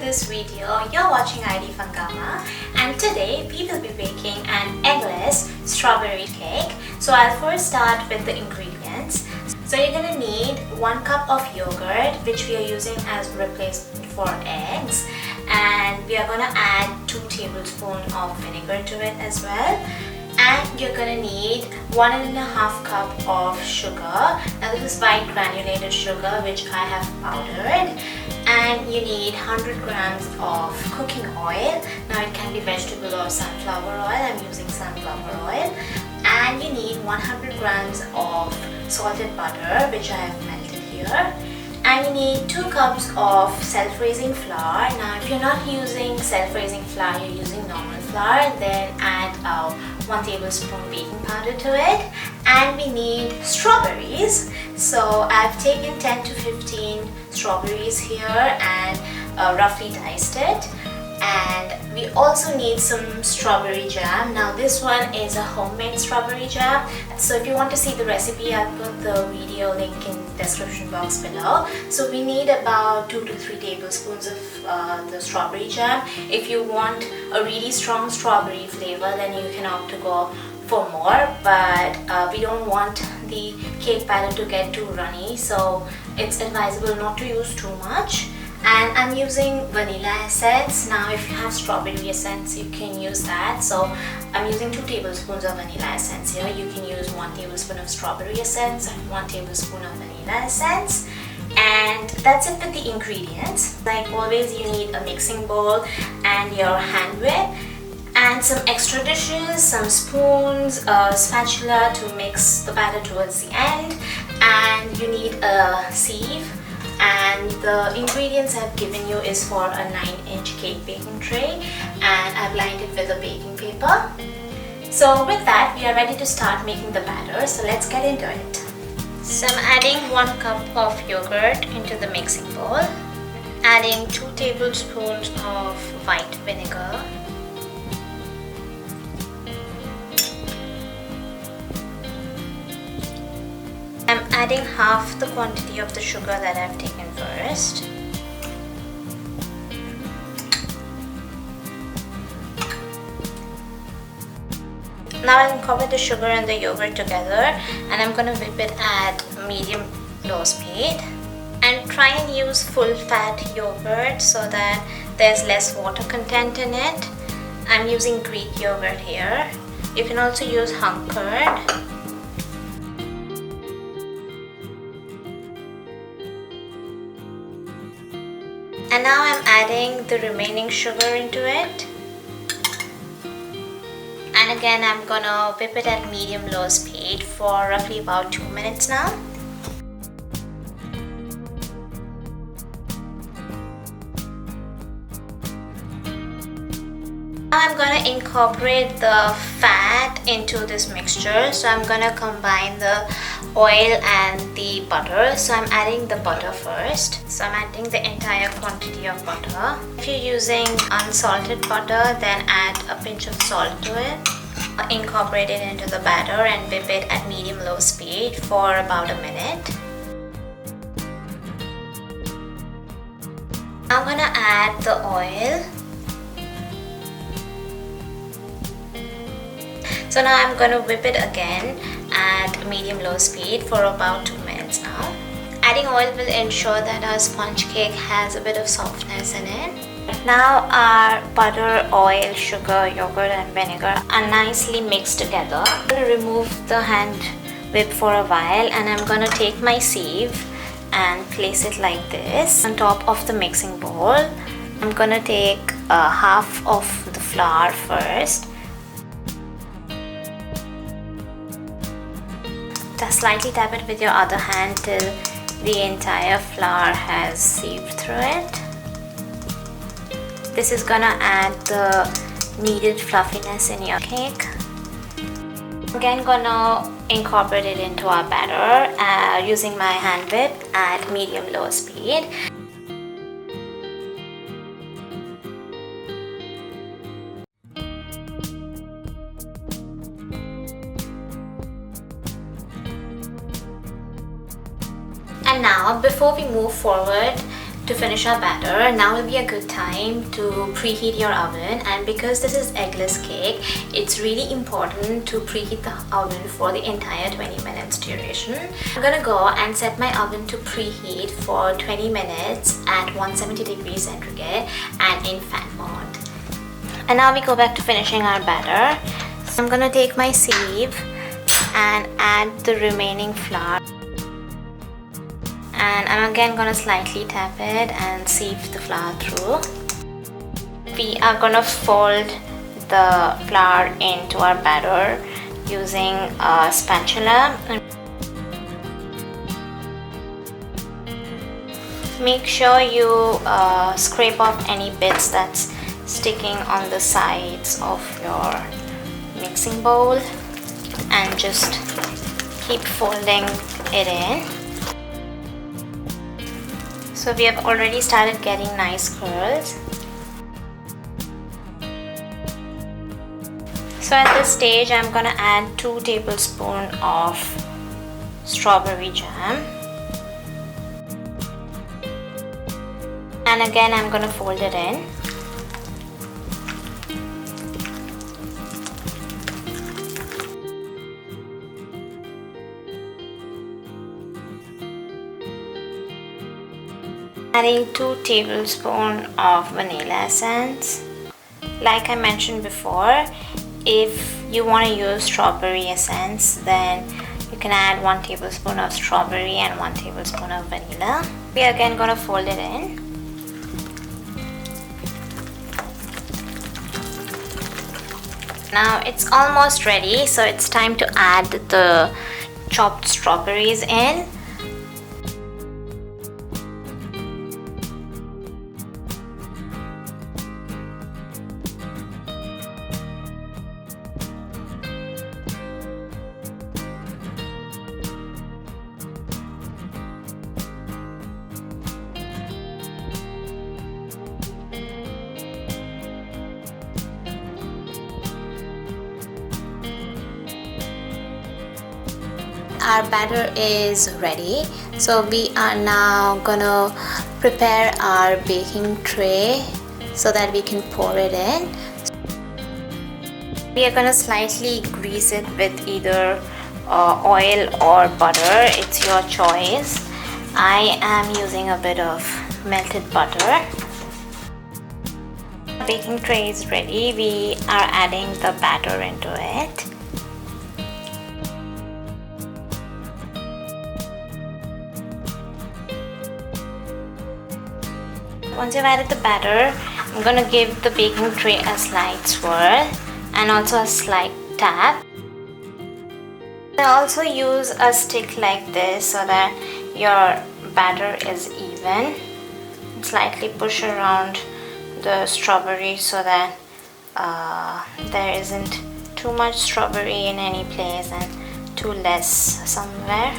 this video. You're watching ID Fangama, and today we will be baking an eggless strawberry cake. So I'll first start with the ingredients. So you're gonna need 1 cup of yogurt, which we are using as replacement for eggs, and we are gonna add 2 tablespoons of vinegar to it as well. And you're gonna need 1.5 cup of sugar. Now this is white granulated sugar which I have powdered. And you need 100 grams of cooking oil. Now it can be vegetable or sunflower oil. I'm using sunflower oil. And you need 100 grams of salted butter, which I have melted here. And you need 2 cups of self-raising flour. Now if you're not using self-raising flour, you're using normal flour, then add 1 tablespoon baking powder to it. And we need strawberries. So I've taken 10 to 15 strawberries here and roughly diced it. And we also need some strawberry jam. Now this one is a homemade strawberry jam. So if you want to see the recipe, I'll put the video link in the description box below. So we need about 2 to 3 tablespoons of the strawberry jam. If you want a really strong strawberry flavor, then you can opt to go for more, but we don't want the cake batter to get too runny, so it's advisable not to use too much. And I'm using vanilla essence. Now if you have strawberry essence, you can use that. So I'm using 2 tablespoons of vanilla essence here. You can use 1 tablespoon of strawberry essence and 1 tablespoon of vanilla essence. And that's it with the ingredients. Like always, you need a mixing bowl and your hand whip and some extra dishes, some spoons, a spatula to mix the batter towards the end, and you need a sieve. And the ingredients I've given you is for a 9-inch cake baking tray, and I've lined it with a baking paper. So with that, we are ready to start making the batter, so let's get into it. So I'm adding 1 cup of yogurt into the mixing bowl, adding 2 tablespoons of white vinegar, I'm adding half the quantity of the sugar that I've taken first. Now I'll incorporate the sugar and the yogurt together, and I'm going to whip it at medium-low speed. And try and use full-fat yogurt so that there's less water content in it. I'm using Greek yogurt here. You can also use hunk curd. And now I'm adding the remaining sugar into it. And again, I'm gonna whip it at medium-low speed for roughly about 2 minutes now. Now I'm gonna incorporate the fat into this mixture. So I'm gonna combine the oil and the butter. So I'm adding the butter first. So I'm adding the entire quantity of butter. If you're using unsalted butter, then add a pinch of salt to it. Incorporate it into the batter and whip it at medium-low speed for about a minute. I'm gonna add the oil. So now I'm going to whip it again at medium-low speed for about 2 minutes now. Adding oil will ensure that our sponge cake has a bit of softness in it. Now our butter, oil, sugar, yogurt and vinegar are nicely mixed together. I'm going to remove the hand whip for a while, and I'm going to take my sieve and place it like this on top of the mixing bowl. I'm going to take half of the flour first. Just slightly tap it with your other hand till the entire flour has seeped through it. This is gonna add the needed fluffiness in your cake. Again, gonna incorporate it into our batter using my hand whip at medium-low speed. And now, before we move forward, To finish our batter, now will be a good time to preheat your oven, and because this is eggless cake, it's really important to preheat the oven for the entire 20 minutes duration. I'm gonna go and set my oven to preheat for 20 minutes at 170 degrees centigrade and in fan mode. And now we go back to finishing our batter. So I'm gonna take my sieve and add the remaining flour. And I'm again gonna slightly tap it and sieve the flour through. We are gonna fold the flour into our batter using a spatula. Make sure you scrape off any bits that's sticking on the sides of your mixing bowl and just keep folding it in. So we have already started getting nice curls. So at this stage, I'm gonna add 2 tablespoons of strawberry jam. And again, I'm gonna fold it in. Adding 2 tablespoons of vanilla essence. Like I mentioned before, if you want to use strawberry essence, then you can add 1 tablespoon of strawberry and 1 tablespoon of vanilla. We are again going to fold it in. Now it's almost ready, so it's time to add the chopped strawberries in. Our batter is ready, so we are now gonna prepare our baking tray so that we can pour it in. We are gonna slightly grease it with either oil or butter, it's your choice. I am using a bit of melted butter. The baking tray is ready. We are adding the batter into it. Once you've added the batter, I'm gonna give the baking tray a slight swirl and also a slight tap. I also use a stick like this so that your batter is even. Slightly push around the strawberry so that there isn't too much strawberry in any place and too less somewhere.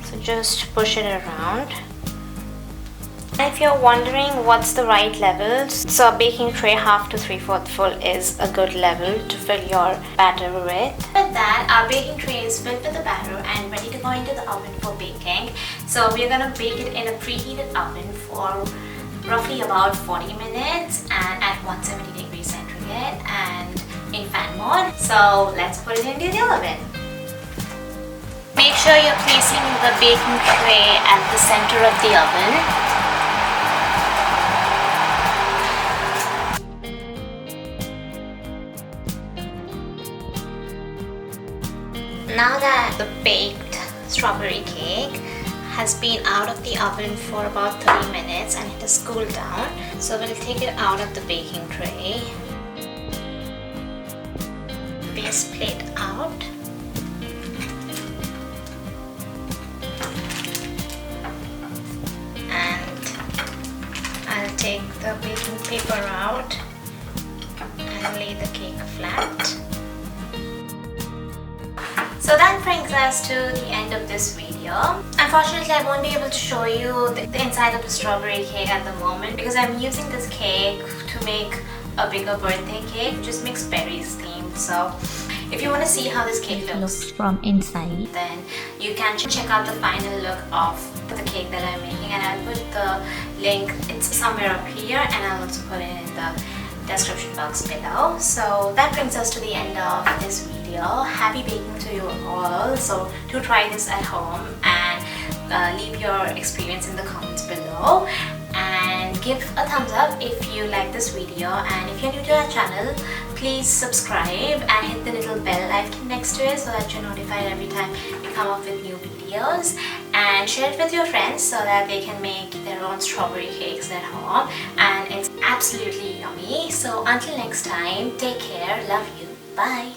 So just push it around. And if you're wondering what's the right level, so a baking tray 1/2 to 3/4 full is a good level to fill your batter with. With that, our baking tray is filled with the batter and ready to go into the oven for baking. So we're gonna bake it in a preheated oven for roughly about 40 minutes and at 170 degrees centigrade and in fan mode. So let's put it into the oven. Make sure you're placing the baking tray at the center of the oven. Now that the baked strawberry cake has been out of the oven for about 30 minutes and it has cooled down, so we'll take it out of the baking tray. Base plate out. And I'll take the baking paper out and lay the cake flat. So that brings us to the end of this video. Unfortunately, I won't be able to show you the inside of the strawberry cake at the moment because I'm using this cake to make a bigger birthday cake, which is mixed berries themed. So if you want to see how this cake looks from inside, then you can check out the final look of the cake that I'm making, and I'll put the link, it's somewhere up here, and I'll also put it in the description box below. So that brings us to the end of this video. Happy baking to you all. So do try this at home and leave your experience in the comments below, and give a thumbs up if you like this video, and if you're new to our channel, please subscribe and hit the little bell icon next to it so that you're notified every time we come up with new videos, and share it with your friends so that they can make their own strawberry cakes at home, and it's absolutely yummy. So until next time, take care, love you, bye.